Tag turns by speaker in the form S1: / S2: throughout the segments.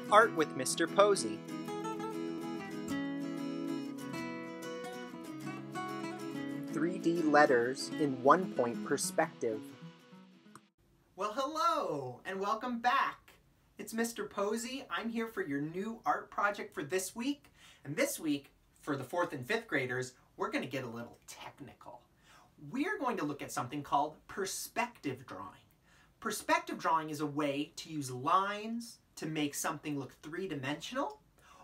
S1: Art with Mr. Posey. "3D letters in 1-point perspective."
S2: Well, hello and welcome back. It's Mr. Posey. I'm here for your new art project for this week. And this week, for the 4th and 5th graders, we're going to get a little technical. We're going to look at something called perspective drawing. Perspective drawing is a way to use lines to make something look three-dimensional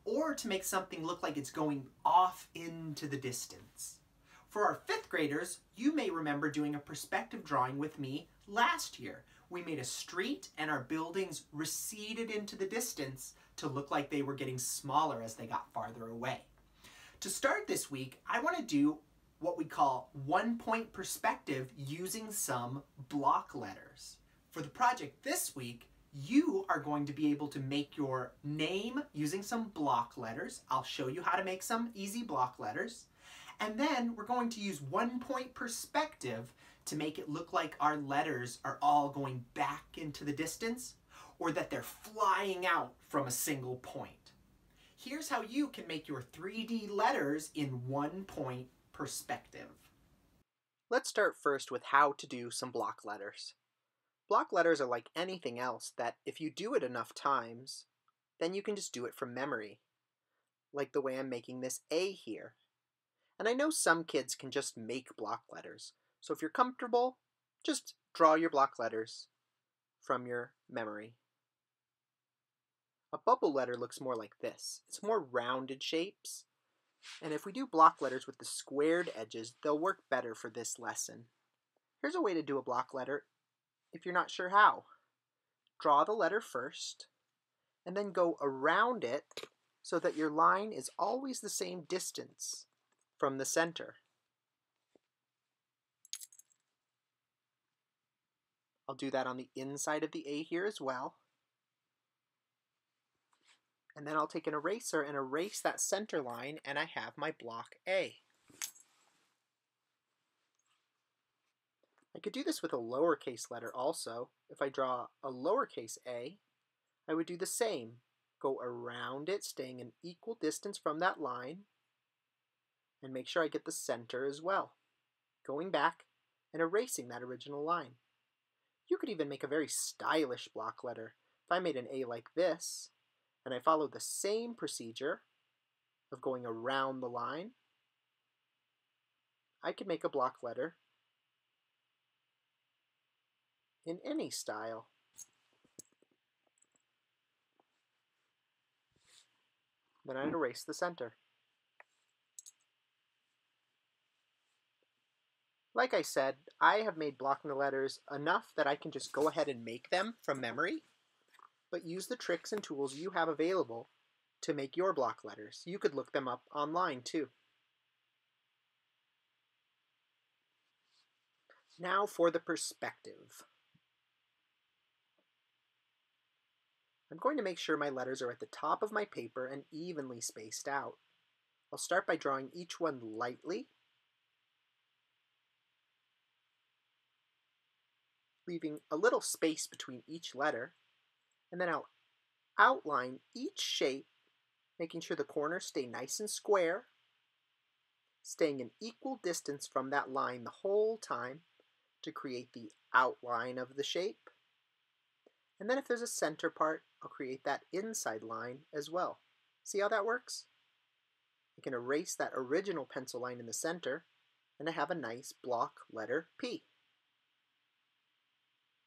S2: or to make something look like it's going off into the distance. For our 5th graders, you may remember doing a perspective drawing with me last year. We made a street and our buildings receded into the distance to look like they were getting smaller as they got farther away. To start this week, I want to do what we call 1-point perspective using some block letters. For the project this week, you are going to be able to make your name using some block letters. I'll show you how to make some easy block letters. And then we're going to use 1-point perspective to make it look like our letters are all going back into the distance or that they're flying out from a single point. Here's how you can make your 3D letters in 1-point perspective.
S1: Let's start first with how to do some block letters. Block letters are like anything else that if you do it enough times, then you can just do it from memory. Like the way I'm making this A here. And I know some kids can just make block letters. So if you're comfortable, just draw your block letters from your memory. A bubble letter looks more like this. It's more rounded shapes. And if we do block letters with the squared edges, they'll work better for this lesson. Here's a way to do a block letter if you're not sure how. Draw the letter first, and then go around it so that your line is always the same distance from the center. I'll do that on the inside of the A here as well. And then I'll take an eraser and erase that center line, and I have my block A. I could do this with a lowercase letter also. If I draw a lowercase a, I would do the same. Go around it, staying an equal distance from that line, and make sure I get the center as well. Going back and erasing that original line. You could even make a very stylish block letter. If I made an A like this, and I followed the same procedure of going around the line, I could make a block letter in any style. Then I'd erase the center. Like I said, I have made blocking the letters enough that I can just go ahead and make them from memory, but use the tricks and tools you have available to make your block letters. You could look them up online too. Now for the perspective. I'm going to make sure my letters are at the top of my paper and evenly spaced out. I'll start by drawing each one lightly, leaving a little space between each letter, and then I'll outline each shape, making sure the corners stay nice and square, staying an equal distance from that line the whole time to create the outline of the shape. And then if there's a center part, I'll create that inside line as well. See how that works? I can erase that original pencil line in the center, and I have a nice block letter P.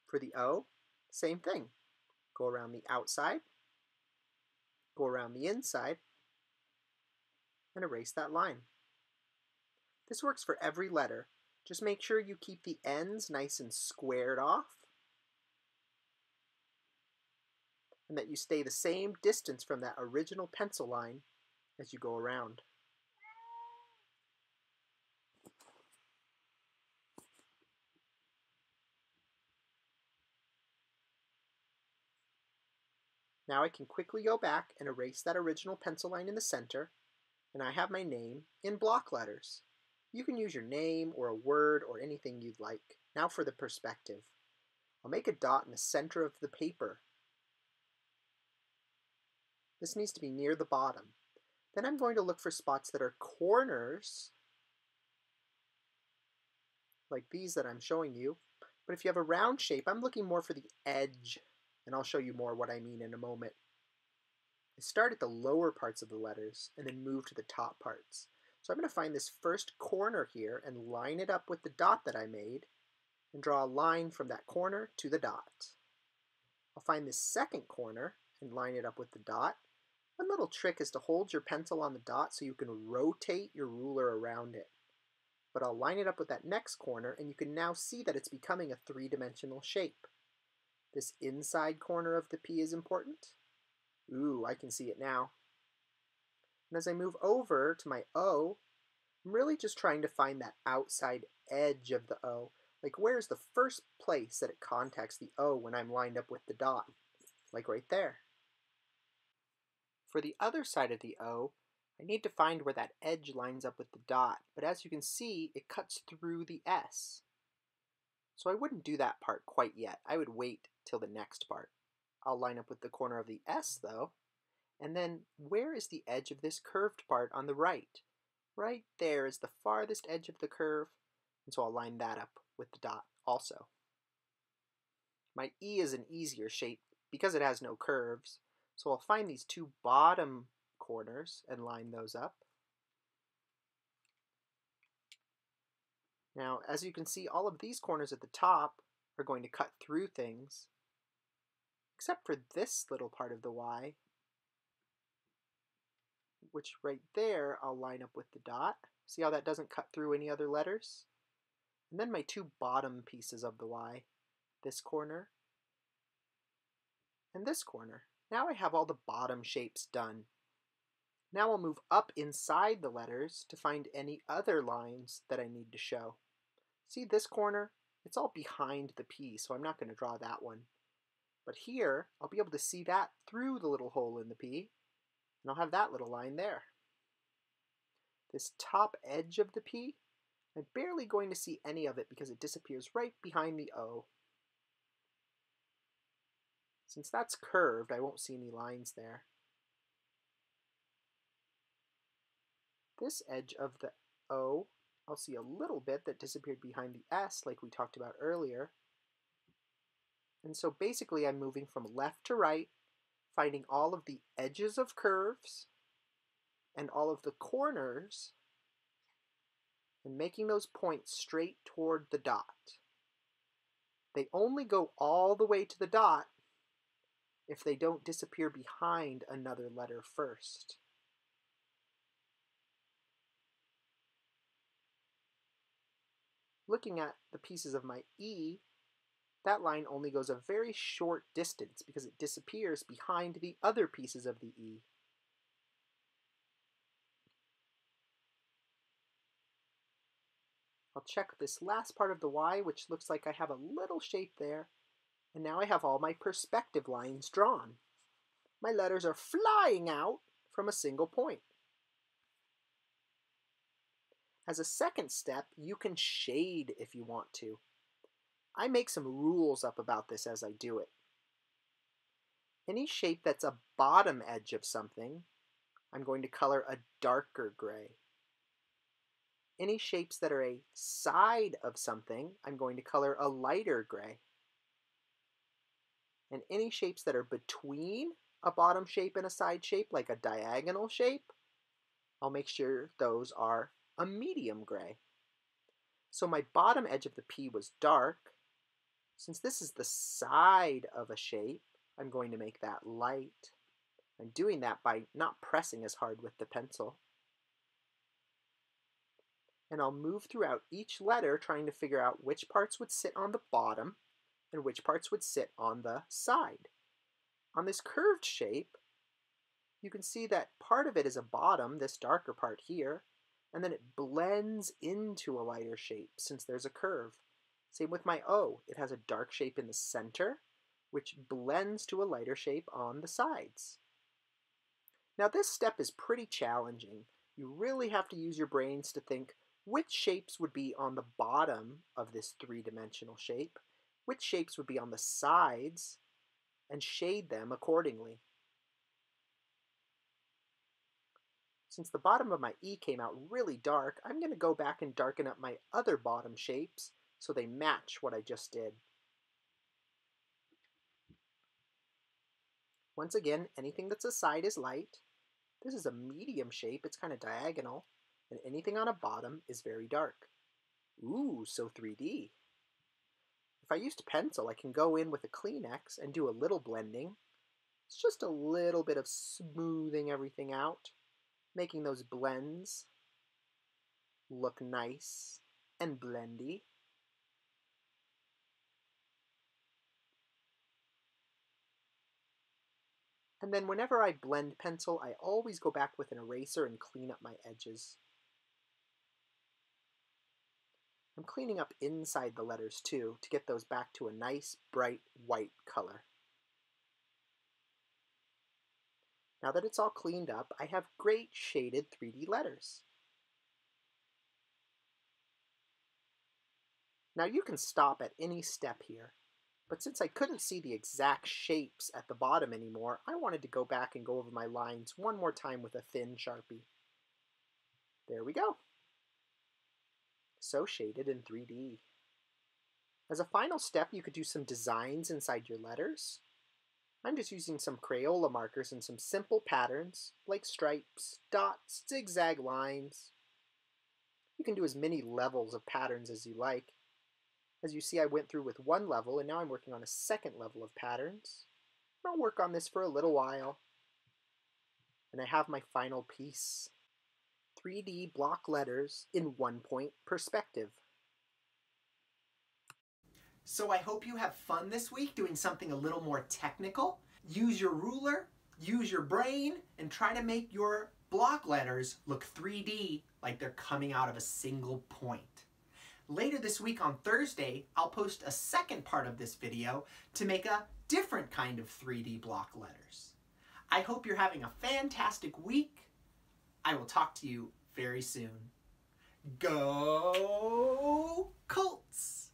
S1: For the O, same thing. Go around the outside, go around the inside, and erase that line. This works for every letter. Just make sure you keep the ends nice and squared off, and that you stay the same distance from that original pencil line as you go around. Now I can quickly go back and erase that original pencil line in the center, and I have my name in block letters. You can use your name or a word or anything you'd like. Now for the perspective. I'll make a dot in the center of the paper. This needs to be near the bottom. Then I'm going to look for spots that are corners, like these that I'm showing you. But if you have a round shape, I'm looking more for the edge, and I'll show you more what I mean in a moment. I start at the lower parts of the letters and then move to the top parts. So I'm going to find this first corner here and line it up with the dot that I made and draw a line from that corner to the dot. I'll find this second corner and line it up with the dot. One little trick is to hold your pencil on the dot so you can rotate your ruler around it. But I'll line it up with that next corner, and you can now see that it's becoming a three-dimensional shape. This inside corner of the P is important. Ooh, I can see it now. And as I move over to my O, I'm really just trying to find that outside edge of the O. Like, where's the first place that it contacts the O when I'm lined up with the dot? Like right there. For the other side of the O, I need to find where that edge lines up with the dot, but as you can see, it cuts through the S. So I wouldn't do that part quite yet. I would wait till the next part. I'll line up with the corner of the S though, and then where is the edge of this curved part on the right? Right there is the farthest edge of the curve, and so I'll line that up with the dot also. My E is an easier shape because it has no curves, so I'll find these two bottom corners and line those up. Now, as you can see, all of these corners at the top are going to cut through things, except for this little part of the Y, which right there I'll line up with the dot. See how that doesn't cut through any other letters? And then my two bottom pieces of the Y, this corner and this corner. Now I have all the bottom shapes done. Now I'll move up inside the letters to find any other lines that I need to show. See this corner? It's all behind the P, so I'm not going to draw that one. But here, I'll be able to see that through the little hole in the P, and I'll have that little line there. This top edge of the P, I'm barely going to see any of it because it disappears right behind the O. Since that's curved, I won't see any lines there. This edge of the O, I'll see a little bit that disappeared behind the S like we talked about earlier. And so basically I'm moving from left to right, finding all of the edges of curves and all of the corners and making those points straight toward the dot. They only go all the way to the dot if they don't disappear behind another letter first. Looking at the pieces of my E, that line only goes a very short distance because it disappears behind the other pieces of the E. I'll check this last part of the Y, which looks like I have a little shape there, and now I have all my perspective lines drawn. My letters are flying out from a single point. As a second step, you can shade if you want to. I make some rules up about this as I do it. Any shape that's a bottom edge of something, I'm going to color a darker gray. Any shapes that are a side of something, I'm going to color a lighter gray. And any shapes that are between a bottom shape and a side shape, like a diagonal shape, I'll make sure those are a medium gray. So my bottom edge of the P was dark. Since this is the side of a shape, I'm going to make that light. I'm doing that by not pressing as hard with the pencil. And I'll move throughout each letter trying to figure out which parts would sit on the bottom and which parts would sit on the side. On this curved shape, you can see that part of it is a bottom, this darker part here, and then it blends into a lighter shape since there's a curve. Same with my O. It has a dark shape in the center, which blends to a lighter shape on the sides. Now this step is pretty challenging. You really have to use your brains to think which shapes would be on the bottom of this three-dimensional shape, which shapes would be on the sides, and shade them accordingly. Since the bottom of my E came out really dark, I'm going to go back and darken up my other bottom shapes so they match what I just did. Once again, anything that's a side is light. This is a medium shape, it's kind of diagonal, and anything on a bottom is very dark. Ooh, so 3D. If I used pencil, I can go in with a Kleenex and do a little blending. It's just a little bit of smoothing everything out, making those blends look nice and blendy. And then whenever I blend pencil, I always go back with an eraser and clean up my edges. I'm cleaning up inside the letters too to get those back to a nice bright white color. Now that it's all cleaned up, I have great shaded 3D letters. Now you can stop at any step here, but since I couldn't see the exact shapes at the bottom anymore, I wanted to go back and go over my lines one more time with a thin Sharpie. There we go. So shaded in 3D. As a final step, you could do some designs inside your letters. I'm just using some Crayola markers and some simple patterns, like stripes, dots, zigzag lines. You can do as many levels of patterns as you like. As you see, I went through with one level, and now I'm working on a second level of patterns. I'll work on this for a little while. And I have my final piece. 3D block letters in 1-point perspective.
S2: So I hope you have fun this week doing something a little more technical. Use your ruler, use your brain, and try to make your block letters look 3D like they're coming out of a single point. Later this week on Thursday, I'll post a second part of this video to make a different kind of 3D block letters. I hope you're having a fantastic week. I will talk to you very soon. Go Colts!